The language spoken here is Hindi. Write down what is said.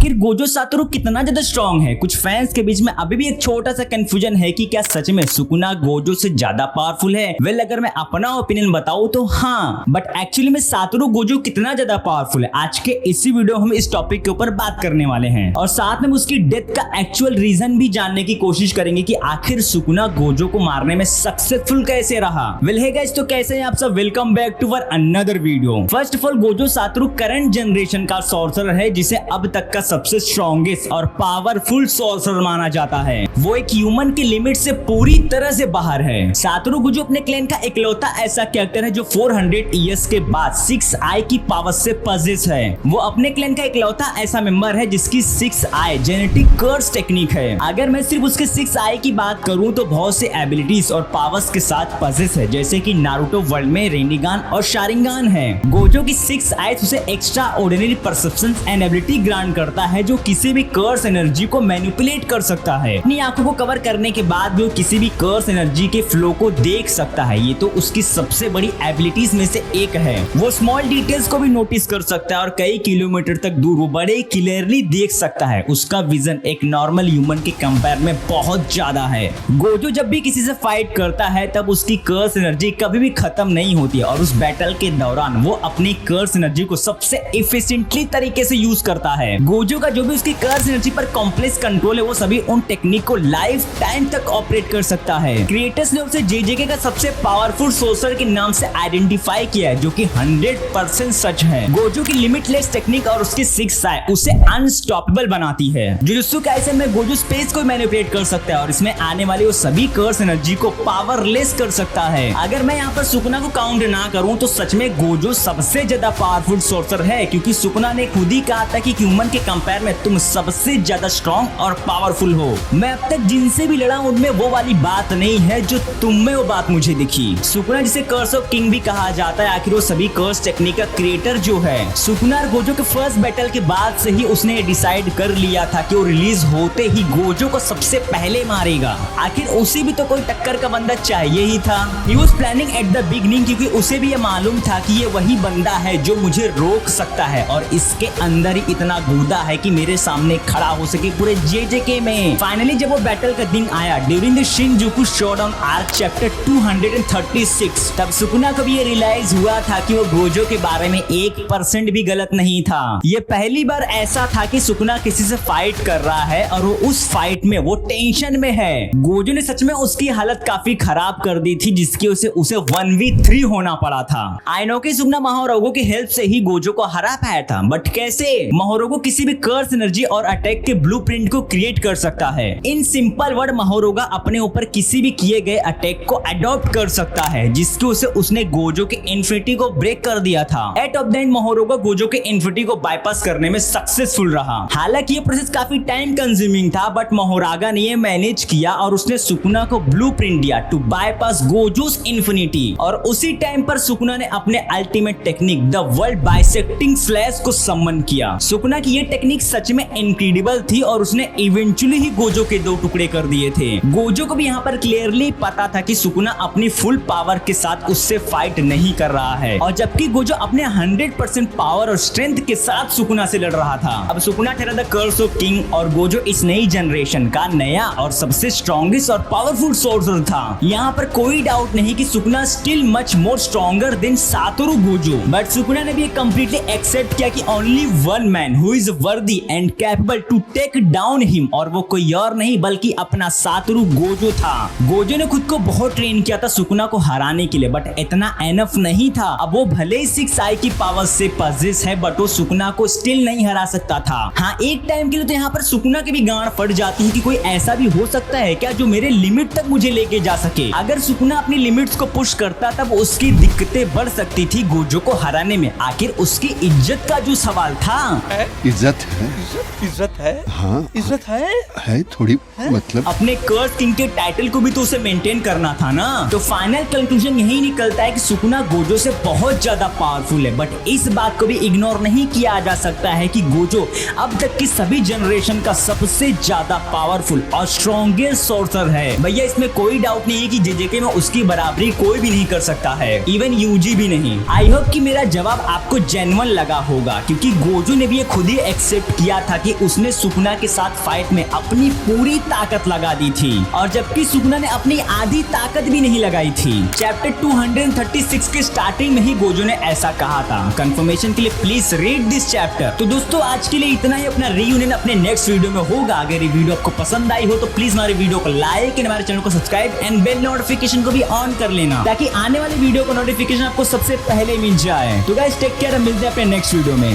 आखिर गोजो सातोरू कितना ज्यादा स्ट्रॉन्ग है? कुछ फैंस के बीच में अभी भी एक छोटा सा कंफ्यूजन है कि क्या सच में सुकुना गोजो से ज्यादा पावरफुल है। वेल अगर मैं अपना ओपिनियन बताऊं तो हाँ, बट एक्चुअली में सातोरू गोजो कितना ज्यादा पावरफुल है, आज के इसी वीडियो हम इस टॉपिक के ऊपर बात करने वाले हैं और साथ में उसकी डेथ का एक्चुअल रीजन भी जानने की कोशिश करेंगे कि आखिर सुकुना गोजो को मारने में सक्सेसफुल कैसे रहा। वेल हे गाइस, तो कैसे हैं आप सब? Welcome back to our another video. First of all, Gojo Satoru current generation का सॉर्सरर है जिसे अब तक का सबसे स्ट्रॉन्गेस्ट और पावरफुल सॉर्सरर माना जाता है। वो एक ह्यूमन की लिमिट से पूरी तरह से बाहर है। सातोरू गोजो अपने क्लैन का इकलौता ऐसा कैरेक्टर है जो 400 इयर्स के बाद 6 आई की पावर से पजेस है। वो अपने क्लैन का इकलौता ऐसा मेंबर है जिसकी 6 आई जेनेटिक कर्स टेक्निक है। अगर मैं सिर्फ उसके 6 आई की बात करूं तो बहुत से एबिलिटीज और पावर्स के साथ पजेस है, जैसे कि नारुतो वर्ल्ड में रेनिगान और शारिंगान है। गोजो की 6 आईज उसे extra ordinary perception and ability grant करता है जो किसी भी कर्स एनर्जी को मैनिपुलेट कर सकता है। अपनी आंखों को कवर करने के बाद भी वो किसी भी कर्स एनर्जी के फ्लो को देख सकता है। ये तो उसकी सबसे बड़ी एबिलिटीज में से एक है। वो स्मॉल डिटेल्स को भी नोटिस कर सकता है और कई किलोमीटर तक दूर वो बड़े क्लियरली देख सकता है। उसका विजन एक नॉर्मल ह्यूमन के कंपेयर में बहुत ज्यादा है। गोजो जब भी किसी से फाइट करता है तब उसकी कर्स एनर्जी कभी भी खत्म नहीं होती है और उस बैटल के दौरान वो अपनी कर्स एनर्जी को सबसे एफिशिएंटली तरीके से यूज करता है। गोजो का जो भी उसकी कर्स एनर्जी पर कॉम्प्लेक्स कंट्रोल है वो सभी उन टेक्निक को लाइफ टाइम तक ऑपरेट कर सकता है। क्रिएटर्स ने उसे जेजेके का सबसे पावरफुल सोर्सर के नाम से आइडेंटिफाई किया है जो कि 100% सच है। गोजो की लिमिटलेस टेक्निक और उसकी 6 आई उसे अनस्टॉपेबल बनाती है। जुजुत्सु काइसेन में गोजो स्पेस को मैनिपुलेट कर सकता है और इसमें आने वाली वो सभी कर्स एनर्जी को पावरलेस कर सकता है। अगर मैं यहाँ पर सुकुना को काउंट ना करूँ तो सच में गोजो सबसे ज्यादा पावरफुल सोर्सर है, क्योंकि सुकुना ने खुद ही कहा था कि ह्यूमन के कंपेयर में तुम सबसे ज्यादा स्ट्रॉन्ग और पावरफुल हो। मैं अब तक जिनसे भी लड़ा उनमें वो वाली बात नहीं है जो तुम में वो बात मुझे दिखी। सुकुना जिसे कर्स ऑफ किंग भी कहा जाता है, आखिर वो सभी कर्स टेक्निक का क्रिएटर जो है। सुकुना और गोजो के फर्स्ट बैटल के बाद से ही उसने डिसाइड कर लिया था कि वो रिलीज होते ही गोजो को सबसे पहले मारेगा। आखिर उसे भी तो कोई टक्कर का बंदा चाहिए ही था। He was planning at the beginning, क्योंकि उसे भी ये मालूम था कि ये वही बंदा है जो मुझे रोक सकता है और इसके अंदर ही इतना गुर्दा है कि मेरे सामने खड़ा हो सके पूरे जेजेके में। फाइनली जब वो बैटल का दिन आया during the Shinjuku showdown arc chapter 236, तब सुकुना को भी ये रियलाइज हुआ था कि वो गोजो के बारे में 1% भी गलत नहीं था। ये पहली बार ऐसा था कि सुकुना किसी से फाइट कर रहा है और वो उस फाइट में वो टेंशन में है। गोजो ने सच में उसकी हालत काफी खराब कर दी थी जिसकी उसे 1v3 होना पड़ा था। आइनो के सुकुना माहोरोगो की हेल्प से ही गोजो को हरा पाया था, बट कैसे? माहोरोगो किसी भी कर्स एनर्जी और अटैक के ब्लूप्रिंट को क्रिएट कर सकता है। इन सिंपल वर्ड, माहोरोगा अपने ऊपर किसी भी किए गए अटैक को अडॉप्ट कर सकता है, जिसकी उसने गोजो के इन्फिनिटी को ब्रेक कर दिया था। At of the end Mahoraga Gojo के इन्फिनिटी को बाईपास करने में सक्सेसफुल रहा। हालांकि ये प्रोसेस काफी टाइम कंज्यूमिंग था, बट माहोरागा ने ये मैनेज किया और उसने सुकुना को ब्लूप्रिंट दिया टू बाईपास गोजोस इन्फिनिटी। और उसी टाइम पर सुकुना ने अपने ultimate technique the world bisecting slash को समन किया। सुकुना की ये टेक्निक सच में इनक्रेडिबल थी और उसने इवेंचुअली ही गोजो के 2 टुकड़े कर दिए थे। गोजो को भी यहाँ पर क्लियरली पता था कि सुकुना अपनी फुल पावर के साथ उससे फाइट नहीं कर रहा है, और जबकि गोजो अपने 100% पावर और स्ट्रेंथ के साथ सुकुना से लड़ रहा था। अब सुकुना ठहरा द कर्स ऑफ किंग और गोजो इस नई जनरेशन का नया और सबसे स्ट्रॉन्गेस्ट और पावरफुल सोर्सर था। यहाँ पर कोई डाउट नहीं कि Sukuna still much more stronger than Satoru Gojo, but Sukuna ने भी कंप्लीटली एक्सेप्ट किया कि only one man who is worthy and capable to take down him, और वो कोई और नहीं बल्कि अपना सातोरू गोजो था। गोजो ने खुद को बहुत ट्रेन किया था सुकुना को हराने के लिए, बट इतना एनफ नहीं था। अब वो भले ही 6 आई की पावर से पजेस है, बट वो सुकुना को स्टिल नहीं हरा सकता था। हाँ, एक टाइम के लिए तो यहाँ पर सुकुना की भी गांड फट जाती है कि कोई ऐसा भी हो सकता है क्या जो मेरे लिमिट तक मुझे लेके जा सके। अगर सुकुना अपनी लिमिट्स को पुश करता तब उसकी दिक्कतें बढ़ सकती थी गोजो को हराने में। आखिर उसकी इज्जत का जो सवाल था। इज्जत है, इज्जत है, हाँ इज्जत है थोड़ी, मतलब अपने कर्स किंग के टाइटल को भी तो उसे मेंटेन करना था ना। तो फाइनल कंक्लूजन यही निकलता है कि सुकुना गोजो से बहुत ज्यादा पावरफुल है, बट इस बात को भी इग्नोर नहीं किया जा सकता है कि गोजो अब तक की सभी जनरेशन का सबसे ज्यादा पावरफुल और स्ट्रॉन्गेस्ट सोर्सर है। भैया इसमें कोई डाउट नहीं है कि जेजेके में उसकी बराबरी कोई भी नहीं कर सकता है, इवन यूजी भी नहीं। आई होप कि मेरा जवाब आपको जेन्युइन लगा होगा, क्योंकि गोजो ने भी ये खुद ही एक्सेप्ट एक्सेप्ट किया था कि उसने सुकुना के साथ फाइट में अपनी पूरी ताकत लगा दी थी, और जबकि सुकुना ने अपनी आधी ताकत भी नहीं लगाई थी। चैप्टर 236 के स्टार्टिंग में ही गोजो ने ऐसा कहा था। कंफर्मेशन के लिए प्लीज रीड दिस चैप्टर। तो दोस्तों आज के लिए इतना ही। अपना रीयूनियन अपने नेक्स्ट वीडियो में होगा। अगर ये वीडियो आपको पसंद आई हो तो प्लीज हमारे वीडियो को लाइक एंड हमारे चैनल को सब्सक्राइब एंड बेल नोटिफिकेशन को भी ऑन कर लेना, ताकि आने वाले वीडियो का नोटिफिकेशन आपको सबसे पहले मिल जाए। तो गाइस टेक केयर, मिलते हैं अपने नेक्स्ट वीडियो में।